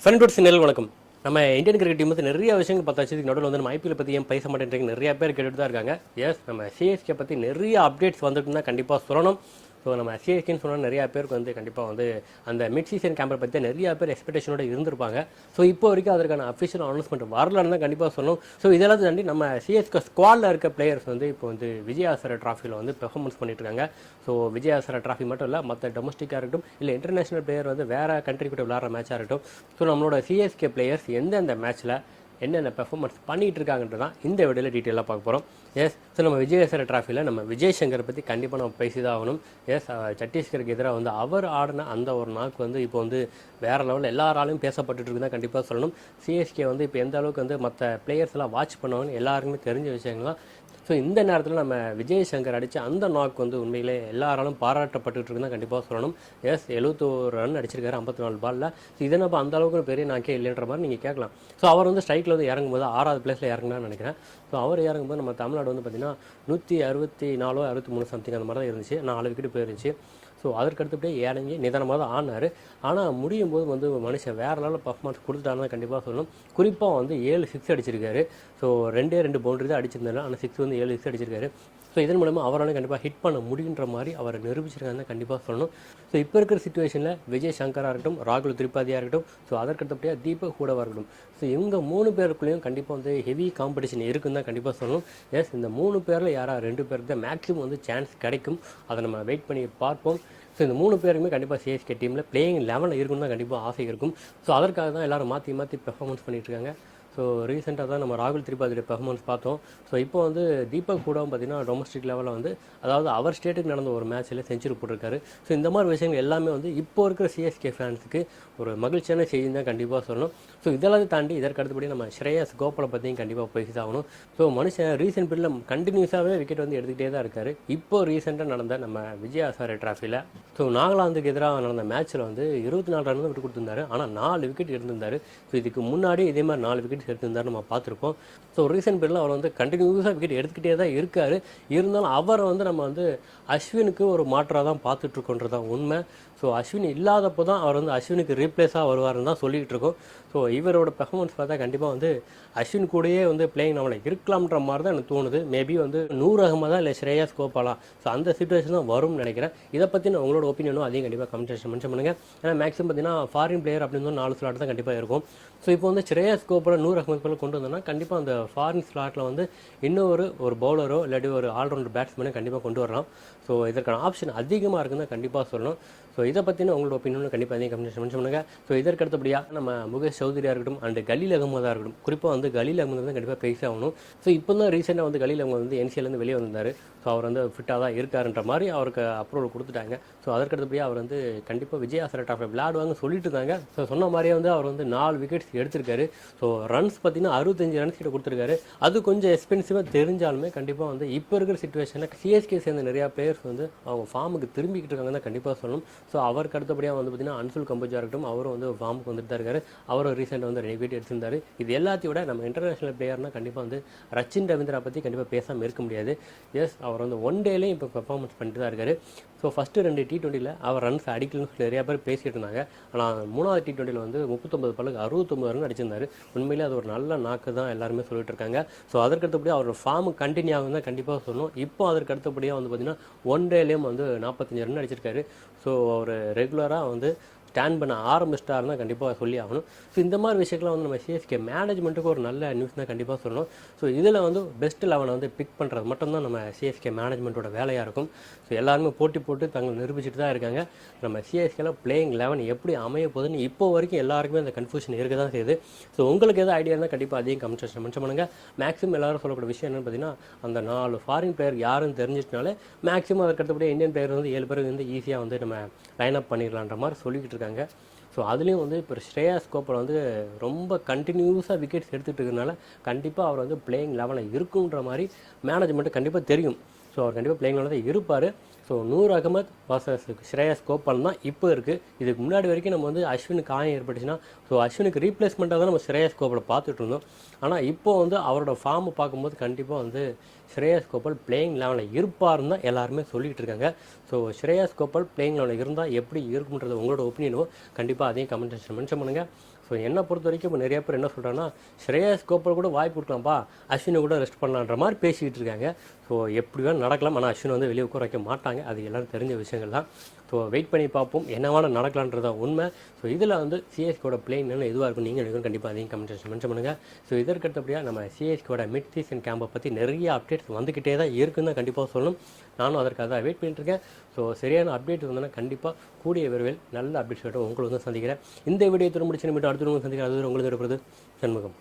ஃபன்குட்ஸ் நெல் வணக்கம். நம்ம இந்தியன் கிரிக்கெட் டீம் வந்து நிறைய விஷயங்கள் பார்த்தாச்சு. இதுக்கு நடுவில் வந்து நம்ம ஐபிஎல் பற்றி ஏன் பேச மாட்டேன்றீங்க நிறைய பேர் கேட்டுட்டு தான் இருக்காங்க. எஸ், நம்ம சிஎஸ்கே பற்றி நிறைய அப்டேட்ஸ் வந்துட்டுனா கண்டிப்பாக சொல்லணும். ஸோ நம்ம சிஎஸ்கேன்னு சொன்னால் நிறையா பேருக்கு வந்து கண்டிப்பாக வந்து அந்த மிட் சீசன் கேம்பை பற்றி நிறையா பேர் எக்ஸ்பெக்டேஷனோட இருந்திருப்பாங்க. ஸோ இப்போ வரைக்கும் அதற்கான அஃபிஷியல் அனௌன்ஸ்மெண்ட் வரலன்னு தான் கண்டிப்பாக சொல்லணும். ஸோ இதெல்லாம் தாண்டி நம்ம சிஎஸ்கே ஸ்குவாடில் இருக்க பிளேயர்ஸ் வந்து இப்போ வந்து விஜயாசர ட்ராஃபியில் வந்து பெர்ஃபார்மன்ஸ் பண்ணிட்டு இருக்காங்க. ஸோ விஜயாசர ட்ராஃபி மட்டும் இல்லை, மற்ற டொமஸ்டிக்காக இருக்கட்டும், இல்லை இன்டர்நேஷனல் பிளேயர் வந்து வேறு கண்ட்ரி கூட விளையாடுற மேட்சாக இருக்கட்டும், ஸோ நம்மளோட சிஎஸ்கே பிளேயர்ஸ் எந்தெந்த மேட்ச்சில் என்னென்ன பெர்ஃபார்மன்ஸ் பண்ணிகிட்டு இருக்காங்கன்றது தான் இந்த வீடியோவில் டீட்டெயிலாக பார்க்க போகிறோம். எஸ், ஸோ நம்ம விஜயசர ட்ராஃபியில் நம்ம விஜய் சங்கரை பற்றி கண்டிப்பாக நம்ம பேசி தான் ஆகணும். எஸ், சத்தீஸ்கருக்கு எதிராக வந்து அவர் ஆடின அந்த ஒரு நாக்கு வந்து இப்போ வந்து வேறு லெவலில் எல்லாராலையும் பேசப்பட்டுட்டு இருக்குதான் கண்டிப்பாக சொல்லணும். சிஎஸ்கே வந்து இப்போ எந்த அளவுக்கு வந்து மற்ற பிளேயர்ஸ் எல்லாம் வாட்ச் பண்ணுவாங்கன்னு எல்லாருக்குமே தெரிஞ்ச விஷயங்கள் தான். ஸோ இந்த நேரத்தில் நம்ம விஜய் சங்கர் அடித்த அந்த நாக் வந்து உண்மையிலே எல்லாராலும் பாராட்டப்பட்டு இருக்குன்னு கண்டிப்பாக சொல்லணும். எஸ், 71 ரன் அடிச்சிருக்காரு 54 பாலில். ஸோ இதை நம்ம அந்த அளவுக்கு பெரிய நாக்கே இல்லைன்ற மாதிரி நீங்கள் கேட்கலாம். ஸோ அவர் வந்து ஸ்ட்ரைக்கில் வந்து இறங்கும்போது 6வது பிளேஸில் இறங்கினான்னு நினைக்கிறேன். ஸோ அவர் இறங்கும்போது நம்ம தமிழ்நாடு வந்து பார்த்திங்கன்னா 164 63 சம்திங் அந்த மாதிரி தான் இருந்துச்சு. 4 விக்கெட் போயிருந்துச்சு. ஸோ அதற்கடுத்தபடியே இறங்கி நிதானமாக தான் ஆனார். ஆனால் முடியும் போது வந்து மனுஷன் வேறு லெவலில் பர்ஃபார்மன்ஸ் கொடுத்துட்டான்னு கண்டிப்பாக சொல்லணும். குறிப்பாக வந்து 7 6 அடிச்சிருக்காரு. ஸோ 2 பவுண்டரி தான் அடிச்சிருந்தாரு. ஆனால் 6 வந்து 7 6 அடிச்சிருக்காரு. ஸோ இதன் மூலமாக அவரால் கண்டிப்பாக ஹிட் பண்ண முடியுன்ற மாதிரி அவரை நிரூபிச்சிருக்காங்க கண்டிப்பாக சொல்லணும். ஸோ இப்போ இருக்கிற சுச்சுவேஷனில் விஜய் சங்கராக இருக்கட்டும், ராகுல் திரிபாதியாக இருக்கட்டும், ஸோ அதற்கடுத்தபடியாக தீபக் ஹூடாவாக இருக்கட்டும், ஸோ இவங்க 3 பேருக்குள்ளேயும் கண்டிப்பாக வந்து ஹெவி காம்படிஷன் இருக்குன்னு தான் கண்டிப்பாக சொல்லணும். எஸ், இந்த 3 பேரில் யாராவது 2 பேருக்கு தான் மேக்ஸிமம் வந்து சான்ஸ் கிடைக்கும். அதை நம்ம வெயிட் பண்ணி பார்ப்போம். ஸோ இந்த 3 பேருக்குமே கண்டிப்பாக சிஎஸ்கே டீமில் பிளேயிங் 11 இருக்குன்னு தான் கண்டிப்பாக ஆசை இருக்கும். ஸோ அதற்காக தான் எல்லோரும் மாற்றி பெர்ஃபார்மன்ஸ் பண்ணிகிட்டு இருக்காங்க. ஸோ ரீசெண்டாக தான் நம்ம ராகுல் திரிபாதியோட பெர்ஃபார்மன்ஸ் பார்த்தோம். ஸோ இப்போ வந்து தீபக் ஹூடாவும் பார்த்திங்கன்னா டொமஸ்டிக் லெவலில் வந்து அதாவது அவர் ஸ்டேட்டுக்கு நடந்த ஒரு மேட்ச்சில் செஞ்சுரி போட்டிருக்காரு. ஸோ இந்த மாதிரி விஷயங்கள் எல்லாமே வந்து இப்போ இருக்கிற சிஎஸ்கே ஃபேன்ஸுக்கு ஒரு மகிழ்ச்சியான செய்தி தான் கண்டிப்பாக சொல்லணும். ஸோ இதெல்லாம் தாண்டி இதற்கு அடுத்தபடி நம்ம ஸ்ரேயஸ் கோபாலை பற்றியும் கண்டிப்பாக பேசி ஆகணும். ஸோ மனுஷன் ரீசெண்ட் பீரியடில் கண்டினியூஸாகவே விக்கெட் வந்து எடுத்துக்கிட்டே தான் இருக்கார். இப்போ ரீசெண்டாக நடந்த நம்ம விஜயாசார ட்ராஃபியில் ஸோ நாகாலாந்துக்கு எதிராக நடந்த மேட்ச்சில் வந்து 24 ரன் விட்டு கொடுத்துருந்தாரு. ஆனால் 4 விக்கெட் இருந்திருந்தார். ஸோ இதுக்கு முன்னாடி இதே மாதிரி 4 விக்கெட் எடுத்திருந்தாரு நம்ம பார்த்துருப்போம். ஸோ ரீசெண்ட் பீரியடில் அவர் வந்து கண்டினியூஸாக விக்கெட் எடுத்துக்கிட்டே தான் இருக்கார். இருந்தாலும் அவரை வந்து நம்ம வந்து அஸ்வினுக்கு ஒரு மாற்றாக தான் பார்த்துட்ருக்கோன்றது தான் உண்மை. ஸோ அஸ்வின் இல்லாதப்போ தான் அவர் வந்து அஸ்வினுக்கு ரீப்ளேஸாக வருவார்னு தான் சொல்லிகிட்டு இருக்கோம். ஸோ இவரோட பெர்ஃபார்மன்ஸ் பார்த்தா கண்டிப்பாக வந்து அஸ்வின் கூடயே வந்து பிளேயிங் நம்மளை இருக்கலாம்ன்ற மாதிரி தான் எனக்கு தோணுது. மேபி வந்து நூர் அகமதா இல்லை ஸ்ரேயாஸ் கோபாலா, ஸோ அந்த சிச்சுவேஷன் தான் வரும்னு நினைக்கிறேன். இதை பற்றி நான் உங்களோட ஒப்பீனியனும் அதையும் கண்டிப்பாக கமெண்ட் செக்ஷன் மென்ஷன் பண்ணுங்கள். ஏன்னா மேக்ஸிமம் பார்த்தீங்கன்னா ஃபாரின் பிளேயர் அப்படின்னு 4 ஸ்லாட் தான் கண்டிப்பாக இருக்கும். ஸோ இப்போ வந்து ஸ்ரேயாஸ் கோபாலா நூர் அகமது போல கொண்டு வந்தோம்னா கண்டிப்பாக அந்த ஃபாரின் ஸ்லாட்டில் வந்து இன்னொரு பவுலரோ இல்லாட்டி ஒரு ஆல்ரவுண்டர் பேட்ஸ்மேனோ கண்டிப்பாக கொண்டு வரலாம். ஸோ இதற்கான ஆப்ஷன் அதிகமாக இருக்குன்னு தான் கண்டிப்பாக சொல்லணும். ஸோ இதை பற்றின உங்களோட ஒப்பீனியன் கண்டிப்பாக அதையும் கமெண்ட் மென்ஷன் பண்ணுங்கள். ஸோ இதற்கு அடுத்தபடியாக நம்ம முகேஷ் சௌத்ரியாக இருக்கட்டும் அண்ட் கலீல் அகமதாக இருக்கட்டும், குறிப்பாக வந்து கலீல் அகமது வந்து கண்டிப்பாக பேசி ஆகணும். ஸோ இப்போ தான் ரீசெண்டாக வந்து கலீல் அகமது வந்து என்சிஎல்லேருந்து வெளியே வந்தார். ஸோ அவர் வந்து ஃபிட்டாக தான் இருக்காருன்ற மாதிரி அவருக்கு அப்ரூவல் கொடுத்துட்டாங்க. ஸோ அதற்கடுத்தபடியாக அவர் வந்து கண்டிப்பாக விஜயாசர ட்ராஃபி விளையாடுவாங்கன்னு சொல்லிட்டு இருந்தாங்க. ஸோ சொன்ன மாதிரியே வந்து அவர் வந்து 4 விக்கெட்ஸ் எடுத்திருக்காரு. ஸோ ரன்ஸ் பார்த்தீங்கன்னா 65 ரன்ஸ் கிட்ட கொடுத்துருக்காரு. அது கொஞ்சம் எக்ஸ்பென்சிவாக தெரிஞ்சாலுமே கண்டிப்பாக வந்து இப்போ இருக்கிற சிச்சுவேஷனில் சிஎஸ்கே சேர்ந்த நிறையா பிளேயர்ஸ் வந்து அவங்க ஃபார்முக்கு திரும்பிக்கிட்டு இருக்காங்கன்னு தான் கண்டிப்பாக சொல்லணும். ஸோ அவருக்கு அடுத்தபடியாக வந்து பார்த்திங்கன்னா அன்சுல் கம்போஜா இருக்கட்டும், அவரும் வந்து ஃபார்முக்கு வந்துட்டு தான் இருக்காரு. அவரும் ரீசெண்டாக வந்து 2 விக்கெட் எடுத்திருந்தார். இது எல்லாத்தையும் விட நம்ம இன்டர்நேஷனல் பிளேயர்னால் கண்டிப்பாக வந்து ரச்சின் ரவீந்திரா பற்றி கண்டிப்பாக பேசாமல் இருக்க முடியாது. எஸ், அவர் வந்து 1 டேலையும் இப்போ பெர்ஃபார்மன்ஸ் பண்ணிட்டு தான் இருக்காரு. ஸோ ஃபஸ்ட்டு 2 T20யில் அவர் ரன்ஸ் அடிக்கலன்னு சொல்லி நிறையா பேர் பேசிகிட்டு இருந்தாங்க. ஆனால் 3வது T20யில் வந்து 39 பாலுக்கு 69 ரன் அடிச்சிருந்தார். உண்மையிலே அது ஒரு நல்ல நாக்கு தான் எல்லாருமே சொல்லிட்டு இருக்காங்க. ஸோ அதற்கடுத்தபடியாக அவரோட ஃபார்ம் கண்டினியூ ஆகும் தான் கண்டிப்பாக சொல்லணும். இப்போ அதற்கு அடுத்தபடியாக வந்து பார்த்திங்கன்னா 1 டேலையும் வந்து 45 ரன் அடிச்சிருக்காரு. ஸோ அவர் ரெகுலராக வந்து ஸ்டாண்ட் பண்ண ஆரம்பிச்சிட்டாருன்னா கண்டிப்பாக சொல்லி ஆகணும். ஸோ இந்த மாதிரி விஷயங்கள்லாம் வந்து நம்ம சிஎஸ்கே மேனேஜ்மெண்ட்டுக்கு ஒரு நல்ல நியூஸ் தான் கண்டிப்பாக சொல்லணும். ஸோ இதில் வந்து பெஸ்ட் 11 வந்து பிக் பண்ணுறது மட்டும்தான் நம்ம சிஎஸ்கே மேனேஜ்மெண்ட்டோட வேலையாக இருக்கும். ஸோ எல்லாருமே போட்டி போட்டு தங்களை நிரூபிச்சுட்டு தான் இருக்காங்க. நம்ம சிஎஸ்கேல பிளேயிங் 11 எப்படி அமைய போகுதுன்னு இப்போ வரைக்கும் எல்லாருக்குமே அந்த கன்ஃபியூஷன் இருக்க தான் செய்யுது. ஸோ உங்களுக்கு எதாவது ஐடியா இருந்தால் கண்டிப்பாக அதையும் கமெண்ட் செக்ஷன் மென்ஷன் பண்ணுங்கள். மேக்ஸிமம் எல்லாரும் சொல்லக்கூடிய விஷயம் என்னென்னு பார்த்தீங்கன்னா அந்த 4 ஃபாரின் பிளேயர் யாருன்னு தெரிஞ்சிட்டனாலே மேக்ஸிமம் அதற்கடுத்தபடியே இந்தியன் பிளேயர் வந்து 7 பேர் வந்து ஈஸியாக வந்து நம்ம லைன் அப் பண்ணிடலான்ற மாதிரி சொல்லிக்கிட்டு இருக்காங்க. ஸோ அதுலேயும் வந்து இப்போ ஸ்ரேயாஸ் கோபால் வந்து ரொம்ப கண்டினியூஸாக விக்கெட்ஸ் எடுத்துகிட்டு இருக்கிறதுனால கண்டிப்பாக அவர் வந்து பிளேயிங் 11 இருக்குன்ற மாதிரி மேனேஜ்மெண்ட்டு கண்டிப்பாக தெரியும். ஸோ அவர் கண்டிப்பாக பிளேயிங் 11 தான் இருப்பார். ஸோ நூர் அகமத் வர்சஸ் ஸ்ரேயாஸ் கோபால் தான் இப்போ இருக்குது. இதுக்கு முன்னாடி வரைக்கும் நம்ம வந்து அஸ்வினுக்கு காயம் ஏற்பட்டுச்சுன்னா ஸோ அஸ்வினுக்கு ரீப்ளேஸ்மெண்ட்டாக தான் நம்ம ஸ்ரேயாஸ் கோபாலை பார்த்துட்டு இருந்தோம். ஆனால் இப்போது வந்து அவரோட ஃபார்மை பார்க்கும்போது கண்டிப்பாக வந்து ஸ்ரேயாஸ் கோபால் பிளேயிங் 11 இருப்பாருன்னு தான் எல்லாருமே சொல்லிகிட்டு இருக்காங்க. ஸோ ஸ்ரேயாஸ் கோபால் பிளேயிங் 11 இருந்தால் எப்படி இருக்கும்ன்றது உங்களோட ஒப்பீனியனோ கண்டிப்பாக அதையும் கமெண்ட் செக்ஷன் மென்ஷன் பண்ணுங்கள். ஸோ என்னை பொறுத்த வரைக்கும் இப்போ நிறைய பேர் என்ன சொல்கிறாங்கன்னா ஸ்ரேயஸ் கோபால் கூட வாய்ப்பு கொடுக்கலாம்ப்பா, அஸ்வினை கூட ரெஸ்ட் பண்ணலான்ற மாதிரி பேசிக்கிட்டு இருக்காங்க. ஸோ எப்படி வேணும் நடக்கலாம், ஆனால் அஸ்வினை வந்து வெளியே உட்கார வைக்க மாட்டாங்க, அது எல்லோரும் தெரிஞ்ச விஷயங்கள் தான். ஸோ வெயிட் பண்ணி பார்ப்போம், என்னவான நடக்கலான்றதான் உண்மை. ஸோ இதில் வந்து சிஎஸ்கோட பிளேயிங் என்ன எதுவாக இருக்கும் நீங்கள் நினைக்கும் கண்டிப்பாக அதையும் கமெண்ட் செக்ஷன் மென்ஷன் பண்ணுங்கள். ஸோ இதற்கடுத்தபடியாக நம்ம சிஎஸ்கோட மிட் சீசன் கேம்பை பற்றி நிறைய அப்டேட்ஸ் வந்துக்கிட்டே தான் இருக்குன்னு தான் கண்டிப்பாக சொல்லணும். நானும் அதற்காக தான் வெயிட் பண்ணிட்டுருக்கேன். ஸோ சரியான அப்டேட் வந்தோன்னா கண்டிப்பாக கூடிய விரைவில் நல்ல அப்டேட்ஸ் உங்களை வந்து சந்திக்கிறேன். இந்த வீடியோ திரும்ப முடிச்சு அடுத்த சந்திக்கிறேன். அது உங்களுக்கு எடுப்பது சண்முகம்.